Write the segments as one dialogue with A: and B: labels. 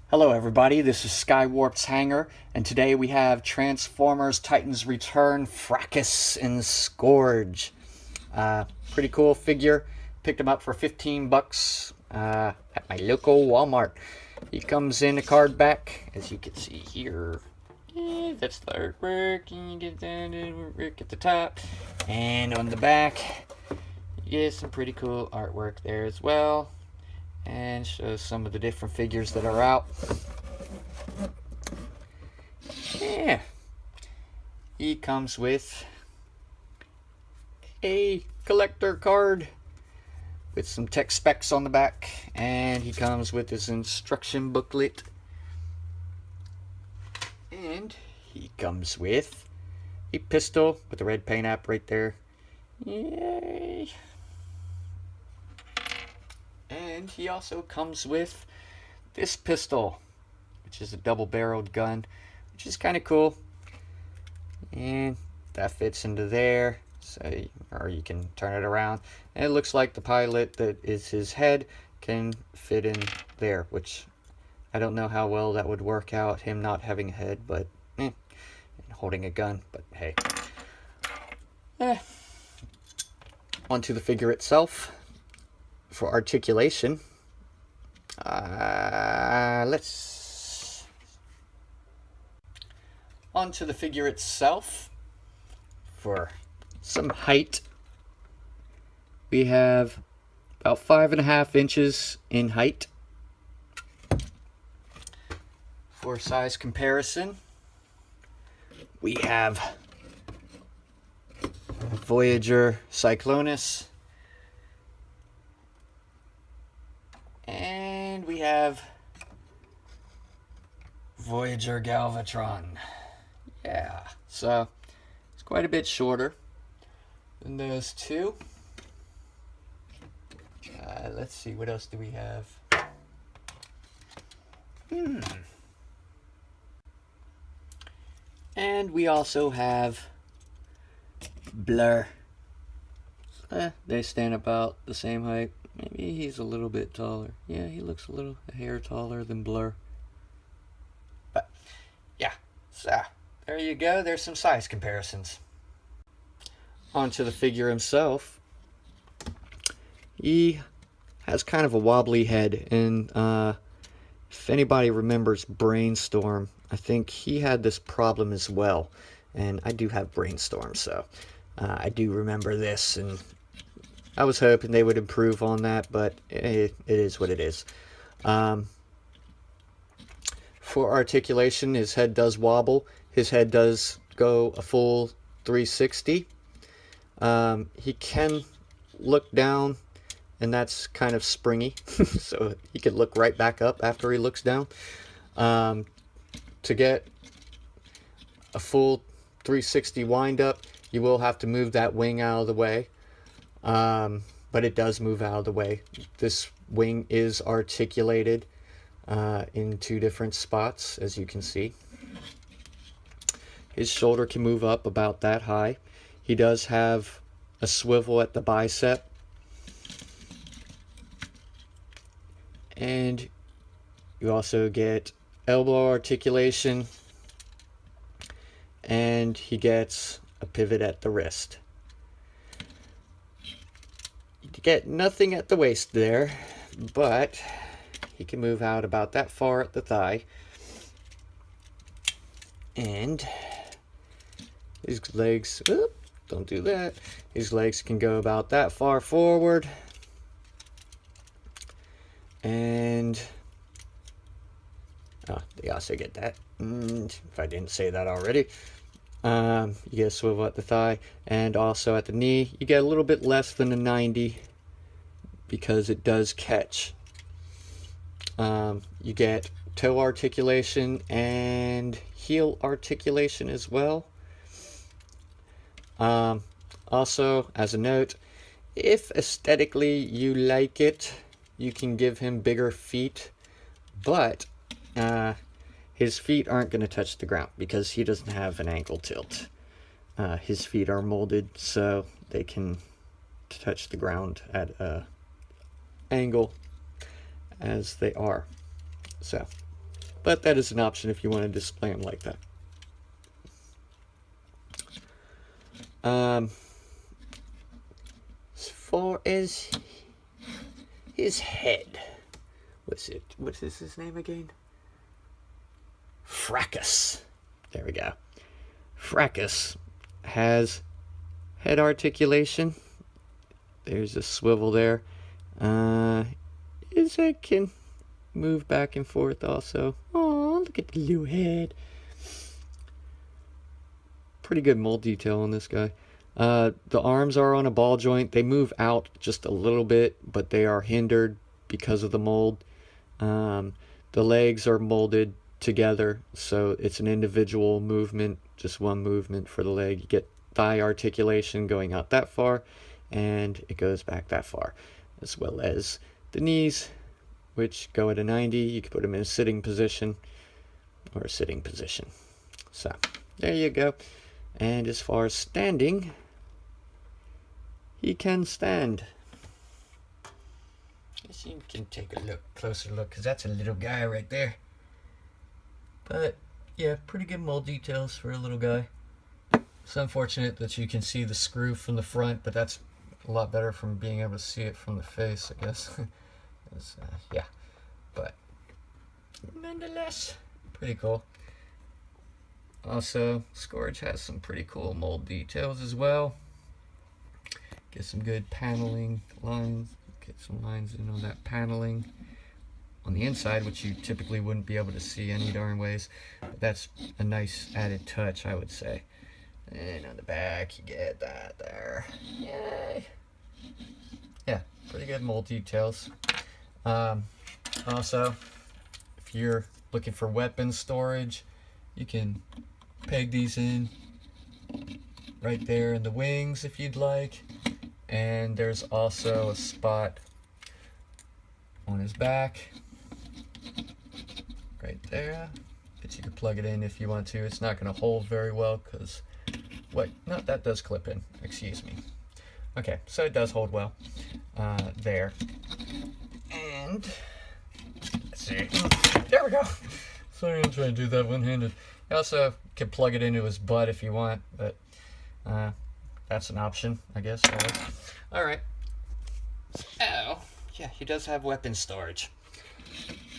A: Hello everybody, this is Skywarp's Hangar, and today we have Transformers Titans Return, Fracas, and Scourge. Pretty cool figure. Picked him up for 15 bucks at my local Walmart. He comes in a card back, as you can see here. Yeah, that's the artwork, and you get that artwork at the top. And on the back, you get some pretty cool artwork there as well. And shows some of the different figures that are out. Yeah. He comes with a collector card with some tech specs on the back, and he comes with his instruction booklet, and he comes with a pistol with the red paint app right there. Yay! And he also comes with this pistol, which is a double-barreled gun, which is kind of cool. And that fits into there, so or you can turn it around. And it looks like the pilot that is his head can fit in there, which I don't know how well that would work out, him not having a head, but and holding a gun, but hey. Onto the figure itself. For articulation, let's onto the figure itself. For some height, we have about 5.5 inches in height. For size comparison, we have Voyager Cyclonus. And we have Voyager Galvatron. Yeah, so it's quite a bit shorter than those two. Let's see, what else do we have? And we also have Blur. They stand about the same height. Maybe he's a little bit taller. Yeah, he looks a hair taller than Blur. But, yeah. So, there you go. There's some size comparisons. Onto the figure himself. He has kind of a wobbly head. And if anybody remembers Brainstorm, I think he had this problem as well. And I do have Brainstorm, so I do remember this. And I was hoping they would improve on that, but it is what it is. For articulation, his head does wobble. His head does go a full 360. He can look down, and that's kind of springy. So he could look right back up after he looks down. To get a full 360 wind up, you will have to move that wing out of the way. But it does move out of the way. This wing is articulated in 2 different spots, as you can see. His shoulder can move up about that high. He does have a swivel at the bicep. And you also get elbow articulation. And he gets a pivot at the wrist. You get nothing at the waist there, but he can move out about that far at the thigh. And his legs, don't do that. His legs can go about that far forward. And they also get that. If I didn't say that already. You get a swivel at the thigh, and also at the knee you get a little bit less than a 90 because it does catch. You get toe articulation and heel articulation as well. Also, as a note, if aesthetically you like it, you can give him bigger feet, but his feet aren't going to touch the ground because he doesn't have an ankle tilt. His feet are molded so they can touch the ground at an angle as they are. So but that is an option if you want to display them like that. As far as his head, what is his name again? Fracas. There we go. Fracas has head articulation. There's a swivel there. His head can move back and forth also. Oh, look at the little head. Pretty good mold detail on this guy. The arms are on a ball joint. They move out just a little bit, but they are hindered because of the mold. The legs are molded together, so it's an individual movement, just one movement for the leg. You get thigh articulation going out that far, and it goes back that far, as well as the knees, which go at a 90. You can put them in a sitting position or a sitting position. So there you go. And as far as standing, he can stand. Guess you can take a closer look, because that's a little guy right there. But yeah, pretty good mold details for a little guy. It's unfortunate that you can see the screw from the front, but that's a lot better from being able to see it from the face, I guess. Yeah, but nonetheless, pretty cool. Also, Scourge has some pretty cool mold details as well. Get some good paneling lines. Get some lines in on that paneling on the inside, which you typically wouldn't be able to see any darn ways. But that's a nice added touch, I would say. And on the back, you get that there. Yay! Yeah, pretty good mold details. Also, if you're looking for weapon storage, you can peg these in right there in the wings if you'd like. And there's also a spot on his back right there that you can plug it in if you want to. It's not going to hold very well because, wait, no, that does clip in, excuse me. Okay, so it does hold well there. And let's see, there we go. Sorry, I'm trying to do that one-handed. You also can plug it into his butt if you want, but that's an option, I guess. All right. Oh, yeah, he does have weapon storage.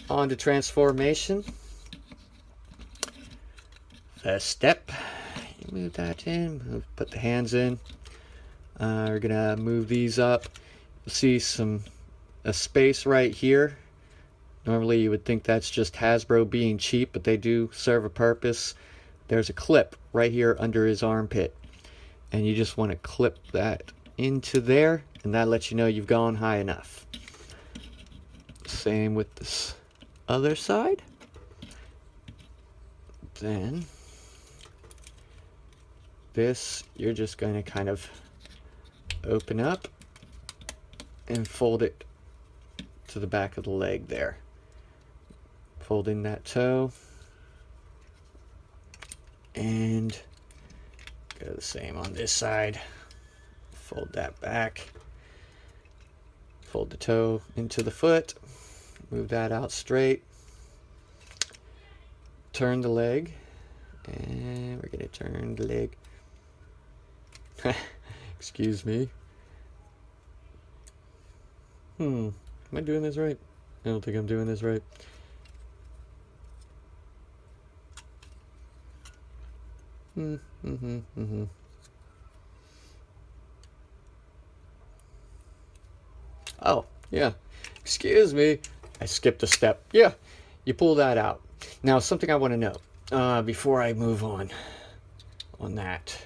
A: On to transformation. First step, you move that in, put the hands in. We're gonna move these up. You'll see a space right here. Normally you would think that's just Hasbro being cheap, but they do serve a purpose. There's a clip right here under his armpit, and you just want to clip that into there, and that lets you know you've gone high enough. Same with this other side. Then this, you're just going to kind of open up and fold it to the back of the leg there. Fold in that toe and go the same on this side. Fold that back. Fold the toe into the foot. Move that out straight. Turn the leg. And we're going to turn the leg. Excuse me. Am I doing this right? I don't think I'm doing this right. Oh, yeah. Excuse me. I skipped a step. Yeah, you pull that out. Now, something I want to know before I move on that.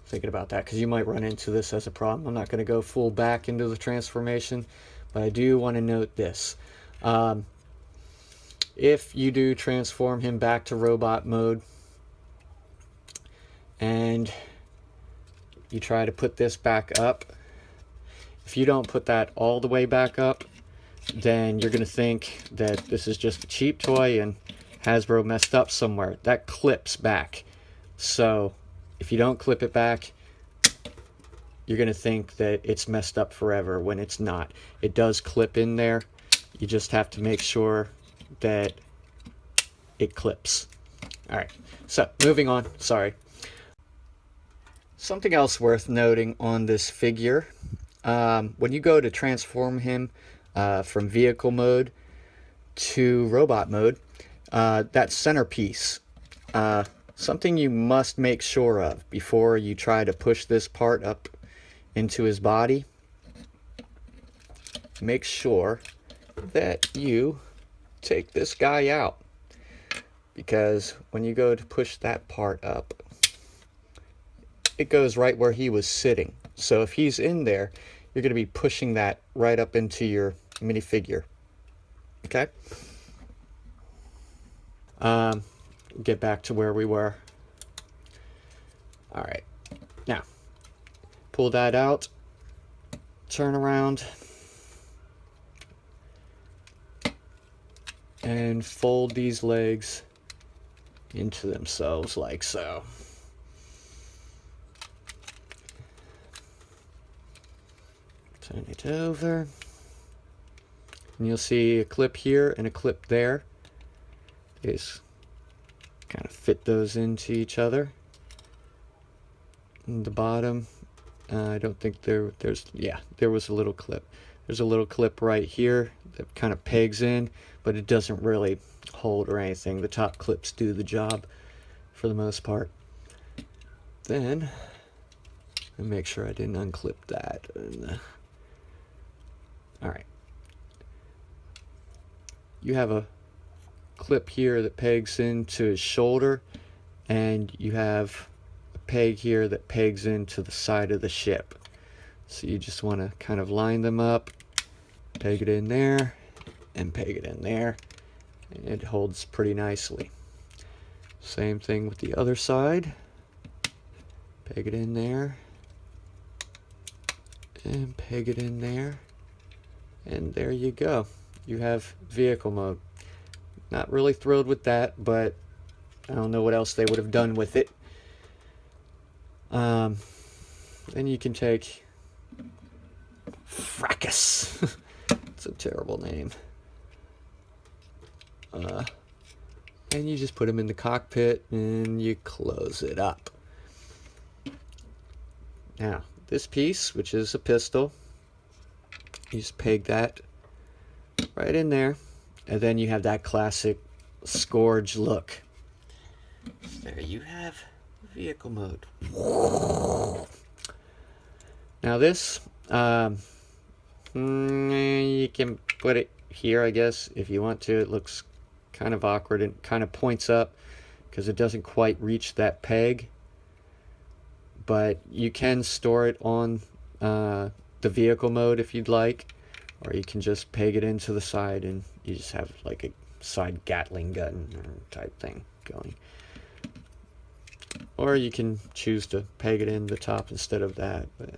A: Thinking about that, because you might run into this as a problem. I'm not going to go full back into the transformation, but I do want to note this. If you do transform him back to robot mode, and you try to put this back up, if you don't put that all the way back up, then you're going to think that this is just a cheap toy and Hasbro messed up somewhere. That clips back. So if you don't clip it back, you're going to think that it's messed up forever when it's not. It does clip in there. You just have to make sure that it clips. Alright, so moving on, sorry. Something else worth noting on this figure, when you go to transform him from vehicle mode to robot mode, that centerpiece, something you must make sure of before you try to push this part up into his body. Make sure that you take this guy out, because when you go to push that part up, it goes right where he was sitting. So if he's in there, you're going to be pushing that right up into your minifigure. Okay? Get back to where we were. Alright. Now, pull that out. Turn around. And fold these legs into themselves like so. Turn it over. And you'll see a clip here and a clip there. Just kind of fit those into each other. And the bottom, I don't think there was a little clip. There's a little clip right here that kind of pegs in, but it doesn't really hold or anything. The top clips do the job for the most part. Then, I make sure I didn't unclip that. Alright. You have a clip here that pegs into his shoulder, and you have a peg here that pegs into the side of the ship. So you just want to kind of line them up, peg it in there, and peg it in there, and it holds pretty nicely. Same thing with the other side. Peg it in there, and peg it in there, and there you go. You have vehicle mode. Not really thrilled with that, but I don't know what else they would have done with it. Then you can take Fracas. It's a terrible name. And you just put him in the cockpit and you close it up. Now, this piece, which is a pistol, you just peg that right in there, and then you have that classic Scourge look. There you have vehicle mode. Now this, you can put it here, I guess, if you want to. It looks kind of awkward and kind of points up because it doesn't quite reach that peg. But you can store it on the vehicle mode if you'd like, or you can just peg it into the side and you just have like a side Gatling gun type thing going. Or you can choose to peg it in the top instead of that, but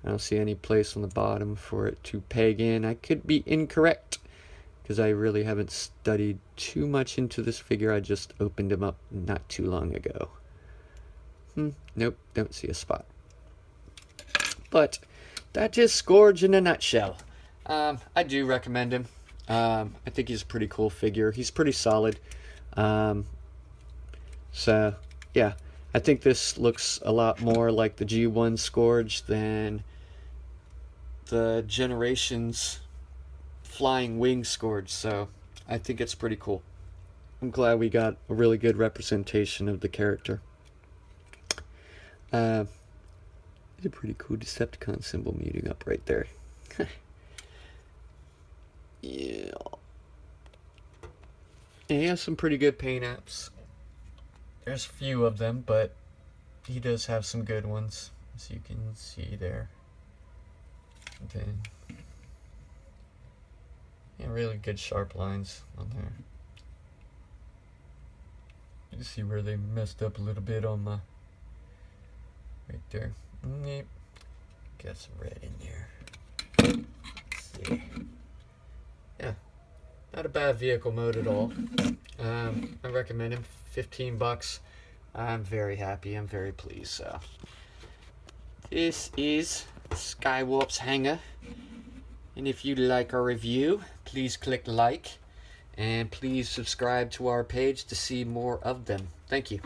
A: I don't see any place on the bottom for it to peg in. I could be incorrect because I really haven't studied too much into this figure. I just opened him up not too long ago. Nope, don't see a spot. But that is Scourge in a nutshell. I do recommend him. I think he's a pretty cool figure. He's pretty solid. So, yeah. I think this looks a lot more like the G1 Scourge than the Generations Flying Wing Scourge. So, I think it's pretty cool. I'm glad we got a really good representation of the character. It's a pretty cool Decepticon symbol meeting up right there. Yeah. And he has some pretty good paint apps. There's a few of them, but he does have some good ones, as you can see there. And then, yeah, really good sharp lines on there. You can see where they messed up a little bit on the right there. Yep. Got some red in there. Let's see. Yeah, not a bad vehicle mode at all. I recommend him. $15. I'm very happy. I'm very pleased. So this is Skywarp's Hangar, and if you like our review, please click like And please subscribe to our page to see more of them. Thank you.